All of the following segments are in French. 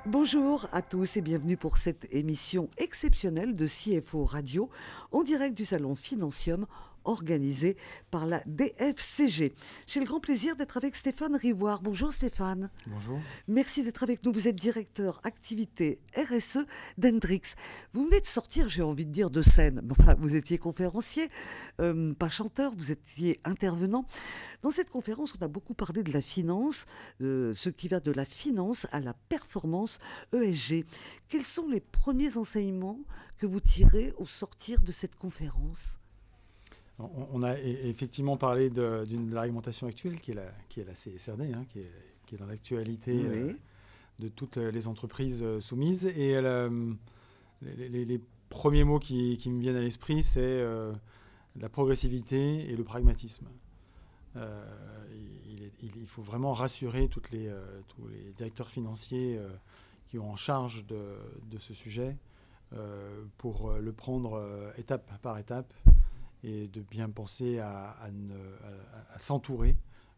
Bonjour à tous et bienvenue pour cette émission exceptionnelle de CFO Radio en direct du salon Financium organisé par la DFCG. J'ai le grand plaisir d'être avec Stéphane Rivoire. Bonjour Stéphane. Bonjour. Merci d'être avec nous. Vous êtes directeur activité RSE d'Hendrix. Vous venez de sortir, j'ai envie de dire, de scène. Enfin, vous étiez conférencier, pas chanteur, vous étiez intervenant. Dans cette conférence, on a beaucoup parlé de la finance, ce qui va de la finance à la performance ESG. Quels sont les premiers enseignements que vous tirez au sortir de cette conférence ? On a effectivement parlé de la réglementation actuelle qui est la CSRD, hein, qui est dans l'actualité de toutes les entreprises soumises. Et les premiers mots qui me viennent à l'esprit, c'est la progressivité et le pragmatisme. Il faut vraiment rassurer tous les directeurs financiers qui ont en charge de ce sujet pour le prendre étape par étape et de bien penser à s'entourer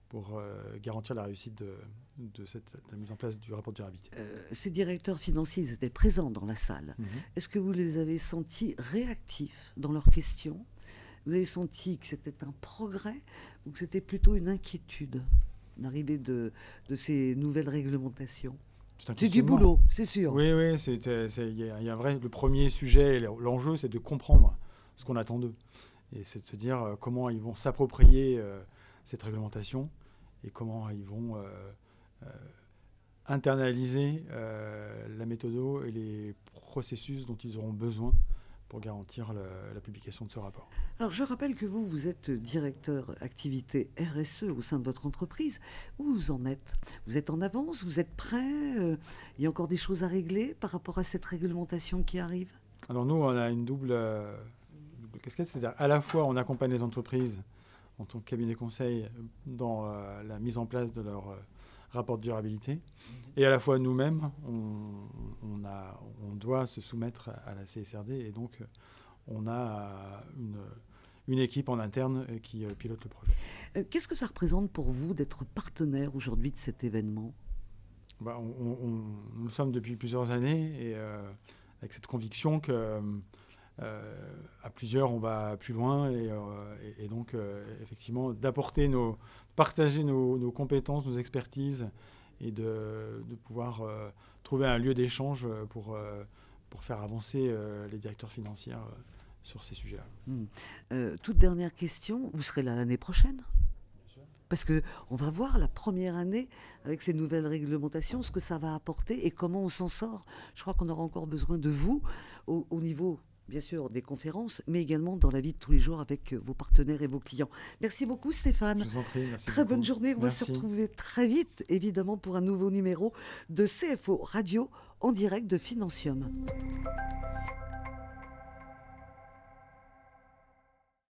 pour garantir la réussite de la mise en place du rapport de durabilité. Ces directeurs financiers, ils étaient présents dans la salle. Est-ce que vous les avez sentis réactifs dans leurs questions ? Vous avez senti que c'était un progrès ou que c'était plutôt une inquiétude, l'arrivée de ces nouvelles réglementations ? C'est du boulot, c'est sûr. Oui, le premier sujet, l'enjeu, c'est de comprendre ce qu'on attend d'eux. Et c'est de se dire comment ils vont s'approprier cette réglementation et comment ils vont internaliser la méthode et les processus dont ils auront besoin pour garantir la publication de ce rapport. Alors, je rappelle que vous êtes directeur activité RSE au sein de votre entreprise. Où vous en êtes ? Vous êtes en avance ? Vous êtes prêt ? Il y a encore des choses à régler par rapport à cette réglementation qui arrive ? Alors, nous, on a une double casquette, c'est-à-dire à la fois, on accompagne les entreprises en tant que cabinet conseil dans la mise en place de leur rapport de durabilité. Et à la fois, nous-mêmes, on doit se soumettre à la CSRD et donc on a une équipe en interne qui pilote le projet. Qu'est-ce que ça représente pour vous d'être partenaire aujourd'hui de cet événement ? Nous sommes depuis plusieurs années et avec cette conviction que à plusieurs, on va plus loin et donc effectivement partager nos compétences, nos expertises et de pouvoir trouver un lieu d'échange pour faire avancer les directeurs financiers sur ces sujets-là. Toute dernière question, vous serez là l'année prochaine ? Parce qu'on va voir la première année avec ces nouvelles réglementations, ce que ça va apporter et comment on s'en sort. Je crois qu'on aura encore besoin de vous au niveau, bien sûr, des conférences, mais également dans la vie de tous les jours avec vos partenaires et vos clients. Merci beaucoup Stéphane. Je vous en prie, merci Très beaucoup. Bonne journée. On va se retrouver très vite, évidemment, pour un nouveau numéro de CFO Radio en direct de Financium.